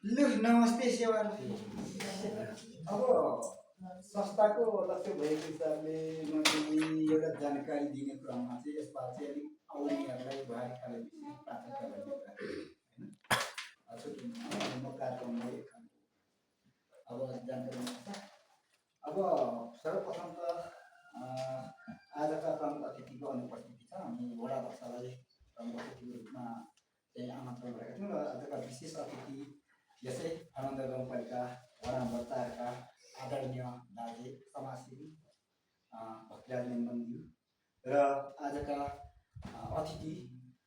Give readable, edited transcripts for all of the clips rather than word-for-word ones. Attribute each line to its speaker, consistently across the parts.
Speaker 1: लु नमस्ते सेवा। अब संस्थाको लक्ष्य भएको हिसाबले मैले एउटा जानकारी दिने क्रममा चाहिँ यसपाल चाहिँ अलिक आउनेहरूलाई भारी खाले प्राथमिकता गर्ने होइन म कार्यक्रमलाई अब जानकारी अब सर्वप्रथम त आजका प्रमुख अतिथिको अनुपस्थिति छ। हामी वडा अध्यक्षलाई प्रमुख अतिथिको रूपमा चाहिँ आमन्त्रण गरेका थियौँ र आजका विशेष अतिथि यसै आनन्द गाउँपालिका वडा नम्बर 4 का आदरणीय दाजे समाजसेवी भक्तिराज मेनमनज्यू र आजका अतिथि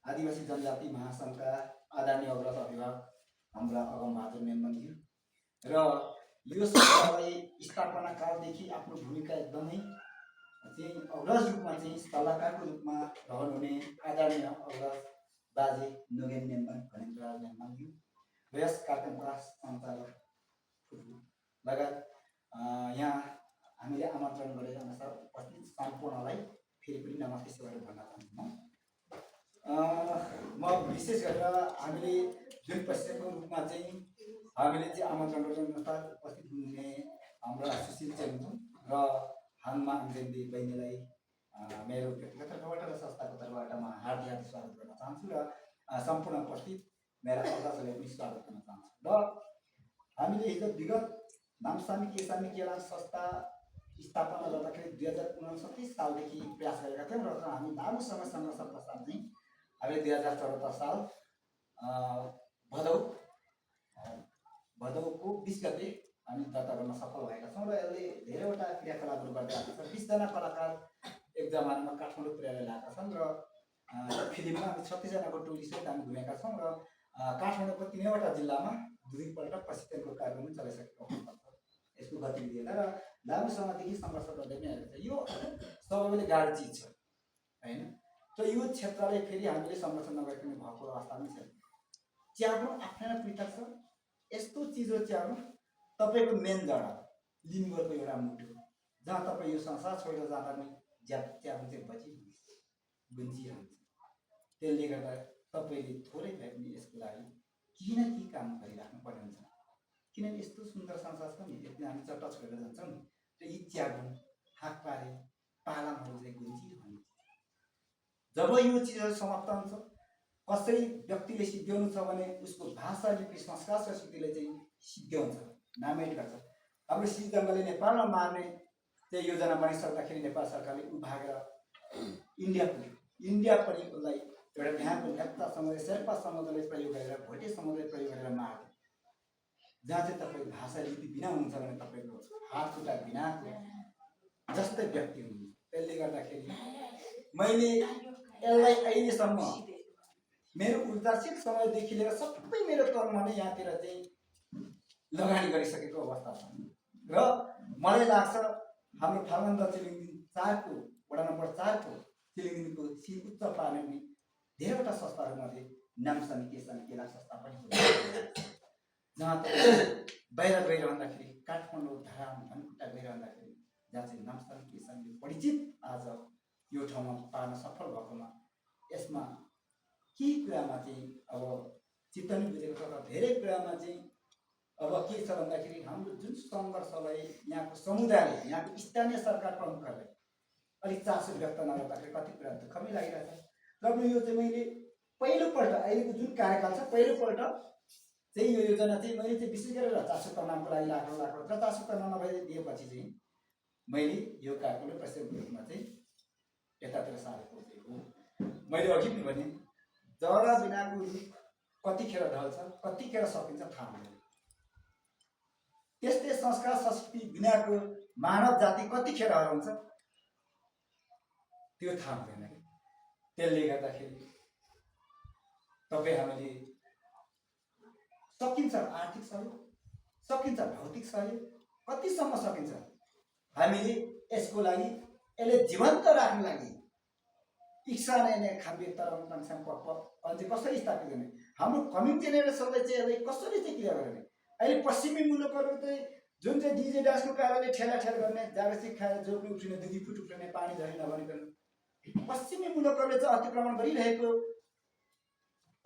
Speaker 1: आदिवासी जनजाति महासङ्घका आदरणीय अग्रज अभिभावक हाम्रा अगमबहादुर मेनमनज्यू र यो संस्थालाई स्थापना कालदेखि आफ्नो भूमिका एकदमै चाहिँ अग्रज रूपमा चाहिँ सल्लाहकारको रूपमा रहनुहुने आदरणीय अग्रज बाजे नोगेन मेनमन घनेन्द्रराज मेनमनज्यू र यस कार्यक्रमका सञ्चालक लगायत यहाँ हामीले आमन्त्रण गरेर अनुसार उपस्थित सम्पूर्णलाई फेरि पनि नमस्ते सेवाहरू भन्न चाहन्छु। म विशेष गरेर हामीले जुन पश्चिमको रूपमा चाहिँ हामीले चाहिँ आमन्त्रण अनुसार उपस्थित हुने हाम्रा सुशील चेम्बु र हाङमा अङ्जेन्दी बहिनीलाई मेरो व्यक्तिगत तर्फबाट र संस्थाको तर्फबाट म हार्दिक स्वागत गर्न चाहन्छु र सम्पूर्ण उपस्थित मेरा अध्यक्षलाई पनि स्वागत गर्न चाहन्छु। र हामीले हिजो विगत नामसामी केसामी केलाङ संस्था स्थापना गर्दाखेरि 2059 सालदेखि प्रयास गरेका थियौँ र हामी लामो समय सङ्घर्ष पश्चात चाहिँ हामीले 2074 साल भदौको 20 गते हामी दर्ता गर्न सफल भएका छौँ र यसले धेरैवटा क्रियाकलापहरू गर्दै आएको छ। 20 जना कलाकार एक जमानामा काठमाडौँ पुर्याएर ल्याएका छन् र फिल्ममा हामी 36 जनाको टोलीसहित हामी घुमेका छौँ र काठमाडौँको 3वटा जिल्लामा दुईपल्ट प्रशिक्षणको कार्यक्रम चलाइसकेको हुनुपर्छ यसको गतिविधि हेर्दा र लामो समयदेखि सङ्घर्ष गर्दै नै आएको छ। यो सबैले गाह्रो चिज छ होइन। त यो क्षेत्रलाई फेरि हामीले संरक्षण नगरिकन भएको अवस्था पनि छ। च्याब्रो आफ्नै पृथक छ। यस्तो चिज हो च्याब्रो, तपाईँको मेन जडा लिम्बरको एउटा मुटु जहाँ तपाईँ यो संसार छोडेर जाँदा पनि च्याब्रो चाहिँ गुन्जिरहन्छ। त्यसले गर्दा तपाईँले थोरै भए पनि यसको लागि केही न केही काम गरिराख्नु पर्ने हुन्छ। किनभने यस्तो सुन्दर संसार छ नि, यति हामी चट्ट छोडेर जान्छौँ नि, र यी च्याब्रो हातपारे पालामहरू चाहिँ गुन्जिरहन्छ। जब यो चिजहरू समाप्त हुन्छ, कसै व्यक्तिले सिद्ध्याउनु छ भने उसको भाषा लिपि संस्कार संस्कृतिले चाहिँ सिद्ध्याउँछ, नामेट गर्छ। हाम्रो सिज जङ्गलले नेपालमा मार्ने चाहिँ योजना बनाइसक्दाखेरि नेपाल सरकारले ऊ भागेर इन्डिया पुग्यो। इन्डिया पनि उसलाई एउटा यहाँको लेप्चा समुदाय शेर्पा समुदायले प्रयोग गरेर भोटे समुदाय प्रयोग गरेर मार्यो। जहाँ चाहिँ तपाईँ भाषा लिपि बिना हुनुहुन्छ भने तपाईँको हात खुट्टा बिनाको जस्तै व्यक्ति हुनुहुन्छ। त्यसले गर्दाखेरि मैले यसलाई अहिलेसम्म मेरो ऊर्जाशील समयदेखि लिएर सबै मेरो कर्म नै यहाँतिर चाहिँ लगानी गरिसकेको अवस्था छ र मलाई लाग्छ हाम्रो फाल्गुन दक्षिण 4 को वडा नम्बर 4 को चिलिङको सिल उच्च पार्ने पनि धेरैवटा संस्थाहरूमध्ये नामसामी केसामी केला संस्था पनि हो, जहाँ बाहिर गइरहँदाखेरि काठमाडौँ धरान धनकुटा गइरहँदाखेरि जहाँ चाहिँ नामसामी केसामीले परिचित आज यो ठाउँमा पार्न सफल भएकोमा यसमा केही कुरामा चाहिँ अब चित्त नै बुझेको छ। धेरै कुरामा चाहिँ अब के छ भन्दाखेरि हाम्रो जुन सङ्घर्षलाई यहाँको समुदायले यहाँको स्थानीय सरकार प्रमुखहरूले अलिक चासो व्यक्त नगर्दाखेरि कति कुरा दुःखमै लागिरहेछ। र यो चाहिँ मैले पहिलोपल्ट अहिलेको जुन कार्यकाल छ पहिलोपल्ट चाहिँ यो योजना चाहिँ मैले चाहिँ विशेष गरेर चासो कर्नाको लागि लाग्यो र चासो कर्ना नभइदिएपछि चाहिँ मैले यो कार्यक्रमले प्रस्तुत रूपमा चाहिँ यतातिर सारेको हो। मैले अघि पनि भने जरा बिनाको रुख कतिखेर ढल्छ कतिखेर सकिन्छ थाहा हुँदैन। त्यस्तै संस्कार संस्कृति बिनाको मानव जाति कतिखेर हराउँछ त्यो थाहा हुँदैन। त्यसले गर्दाखेरि तपाईँ हामीले सकिन्छ आर्थिक सहयोग, सकिन्छ भौतिक सहयोग, कतिसम्म सकिन्छ हामीले यसको लागि यसले जीवन्त राख्न लागि इच्छा नै खाद्य तरङ अझै कसरी स्थापित गर्ने, हाम्रो कमिङ जेनेरेसनलाई चाहिँ यसलाई कसरी चाहिँ क्रिया गर्ने। अहिले पश्चिमी मुलुकहरू चाहिँ जुन चाहिँ डिजे डान्सको कारणले ठेला गर्ने जागसी खाएर जो पनि उफ्रिने 2 फुट उफ्रिने पानी झरी नभनिकन पश्चिमी मुलुकहरूले चाहिँ अतिक्रमण गरिरहेको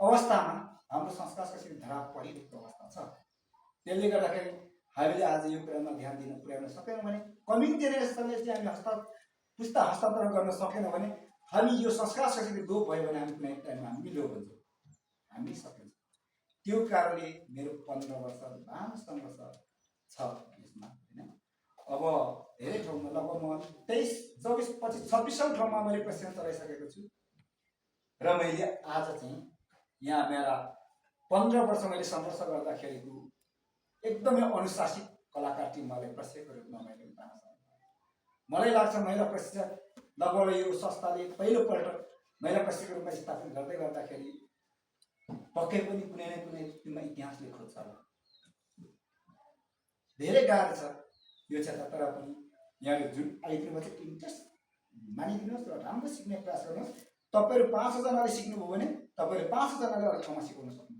Speaker 1: अवस्थामा हाम्रो संस्कार कसरी धरा परिरहेको अवस्था छ। त्यसले गर्दाखेरि हामीले आज यो कुरामा ध्यान दिन पुर्याउन सकेनौँ भने कमिङ जेनेरेसनले चाहिँ हामी पुस्ता हस्तान्तरण गर्न सकेनौँ भने हामी यो संस्कार संस्कृति लोप भयो भने हामी कुनै टाइममा हामी लोप हुन्छौँ, हामी सकिन्छ। त्यो कारणले मेरो 15 वर्ष लामो सङ्घर्ष छ यसमा होइन। अब धेरै ठाउँमा लगभग म 23, 24, 25, 26औं ठाउँमा मैले प्रशिक्षण चलाइसकेको छु र मैले आज चाहिँ यहाँ मेरा 15 वर्ष मैले सङ्घर्ष गर्दाखेरिको एकदमै अनुशासित कलाकार टिम मलाई प्रशिक्षकको रूपमा मैले उठाउन सक्छु। मलाई लाग्छ महिला प्रशिक्षक लगभग यो संस्थाले पहिलोपल्ट महिला प्रशिक्षकको रूपमा स्थापित गर्दै गर्दाखेरि पक्कै पनि कुनै न कुनै टिममा इतिहासले खोज्छ होला। धेरै गाह्रो छ यो क्षेत्र, तर पनि यहाँले जुन आइदिनुमा चाहिँ इन्ट्रेस्ट मानिदिनुहोस् र राम्रो सिक्ने प्रयास गर्नुहोस्। तपाईँहरू 500 जनाले सिक्नुभयो भने तपाईँहरू 500 जनाले अरू ठाउँमा सिकाउन सक्नुहुन्छ।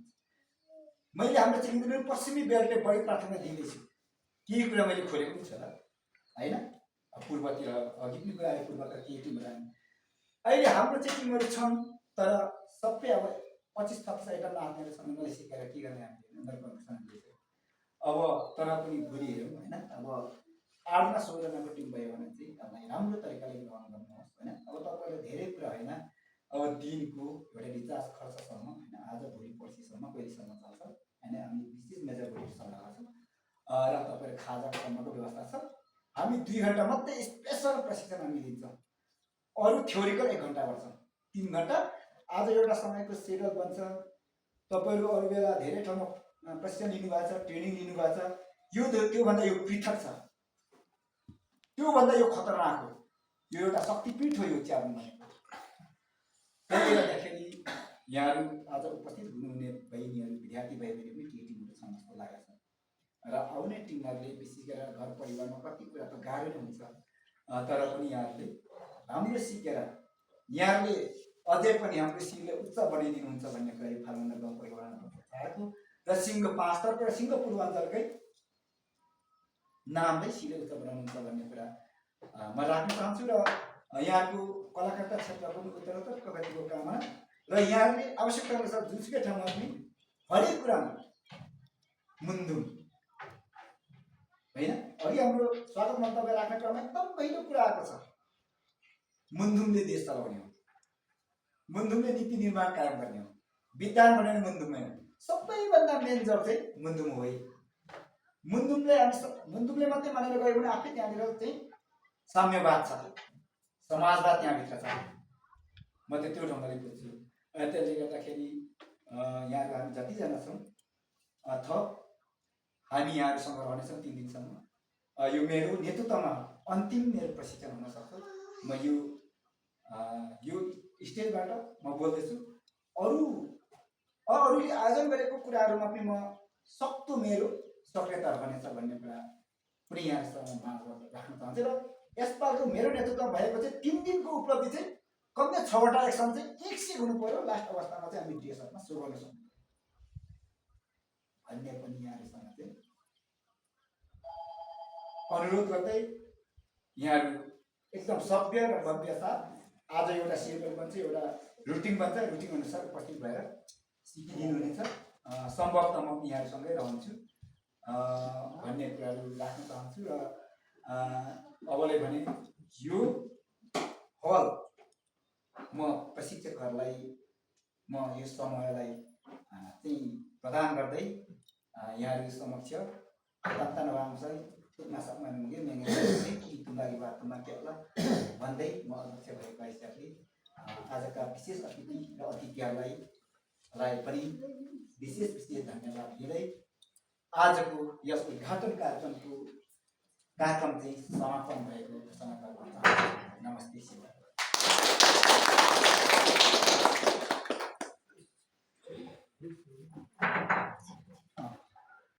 Speaker 1: मैले हाम्रो चिन्दिनु पश्चिमी बेल्टले बढी प्राथमिकता दिँदैछु, केही कुरा मैले खोलेको पनि छु होला होइन। पूर्वतिर अघि पनि कुरा आयो, पूर्वका केही टिमहरू अहिले हाम्रो चाहिँ टिमहरू छन्, तर सबै अब 25-26 आइटम नाच्नेहरू छन्। उनीहरूले सिकाएर के गर्ने हामीले अब तर पनि भोलि हेरौँ होइन। अब 8-16 जनाको टिम भयो भने चाहिँ तपाईँलाई राम्रो तरिकाले ग्रहण गर्नुहोस् होइन। अब तपाईँले धेरै कुरा होइन, अब दिनको एउटा रिचार्ज खर्चसम्म होइन, आज भोलि पर्सिसम्म कहिलेसम्म चल्छ होइन। हामी विशेष मेजरमेन्ट सल्लाह गर्छौँ र तपाईँहरू खाजासम्मको व्यवस्था छ। हामी 2 घन्टा मात्रै स्पेसल प्रशिक्षण हामी दिन्छौँ, अरू थ्योरिकल 1 घन्टा गर्छ, 3 घन्टा। आज एउटा समयको सेड्युल बन्छ, तपाईँहरू अरू बेला धेरै ठाउँमा प्रशिक्षण लिनुभएको छ, ट्रेनिङ लिनुभएको छ, यो त्योभन्दा यो पृथक छ, त्योभन्दा यो खतरनाक हो, यो एउटा शक्तिपीठ हो यो च्याब्न भनेको। त्यसले गर्दाखेरि यहाँहरू आज उपस्थित हुनुहुने बहिनीहरू विद्यार्थी बहिनीहरू पनि केही टिमहरू छन् जस्तो लागेको छ र आउने टिमहरूले विशेष गरेर घर परिवारमा कति कुरा त गाह्रो नै हुन्छ, तर पनि यहाँहरूले राम्रो सिकेर यहाँहरूले अझै पनि हाम्रो सिंहले उच्च बनाइदिनुहुन्छ भन्ने कुरा यो फाल्गुन गाउँ परिवारमा चाहेको र सिंहतर्फ र सिंह पूर्वाञ्चलकै नामलाई सिंहले उच्च बनाउनुहुन्छ भन्ने कुरा म राख्न चाहन्छु र यहाँको कलाकारता क्षेत्र पनि उत्तरोत्तर प्रगतिको कामना र यहाँहरूले आवश्यकता अनुसार जुनसुकै ठाउँमा पनि हरेक कुरामा मुन्धुम होइन। अघि हाम्रो स्वागत मन्तव्य राख्ने क्रममा एकदम पहिलो कुरा आएको छ, मुन्धुमले देश चलाउने हो, मुन्धुमले नीति निर्माण कायम गर्ने हो, विद्यान बनाउने मुन्धुममै हो। सबैभन्दा मेन जब चाहिँ मुन्धुम हो। मुन्धुमले मात्रै मानेर गयो भने आफै त्यहाँनिर चाहिँ साम्यवाद छ, समाजवाद त्यहाँभित्र छ। म त त्यो ढङ्गले बुझ्छु। त्यसले गर्दाखेरि यहाँको हामी जतिजना छौँ थप हामी यहाँहरूसँग रहनेछौँ 3 दिनसम्म। यो मेरो नेतृत्वमा अन्तिम मेरो प्रशिक्षण हुन सक्छ। म यो स्टेजबाट म बोल्दैछु, अरूले आयोजन गरेको कुराहरूमा पनि म सक्दो मेरो सक्रियता रहनेछ भन्ने कुरा पनि यहाँसँग माग राख्न चाहन्छु। र यसपालिको मेरो नेतृत्वमा भएको चाहिँ 3 दिनको उपलब्धि चाहिँ कम्तीमा 6वटा एक्सन चाहिँ एक से हुनु पर्यो। लास्ट अवस्थामा चाहिँ हामी ड्रेसहरूमा सो गर्न सक्छौँ भन्ने पनि यहाँहरूसँग चाहिँ अनुरोध गर्दै यहाँहरू एकदम सभ्य र भव्य साथ आज एउटा सेड्युल बन्छ, एउटा रुटिन बन्छ, रुटिन अनुसार उपस्थित भएर सिकिदिनुहुनेछ। सम्भवतः म यहाँहरूसँगै रहन्छु भन्ने कुराहरू राख्न चाहन्छु र अबले भने यो हल म प्रशिक्षकहरूलाई म यो समयलाई चाहिँ प्रदान गर्दै यहाँहरू समक्ष तन्ता नवामसै तुक्नासम्म मुगे मेङ्गे तुलागी बातमा केला भन्दै म अध्यक्ष भएको हिसाबले आजका विशेष अतिथि र अतिथिहरूलाई पनि विशेष धन्यवाद दिँदै आजको यस उद्घाटन कार्यक्रम चाहिँ समापन भएको घोषणा गर्न चाहन्छु। नमस्ते।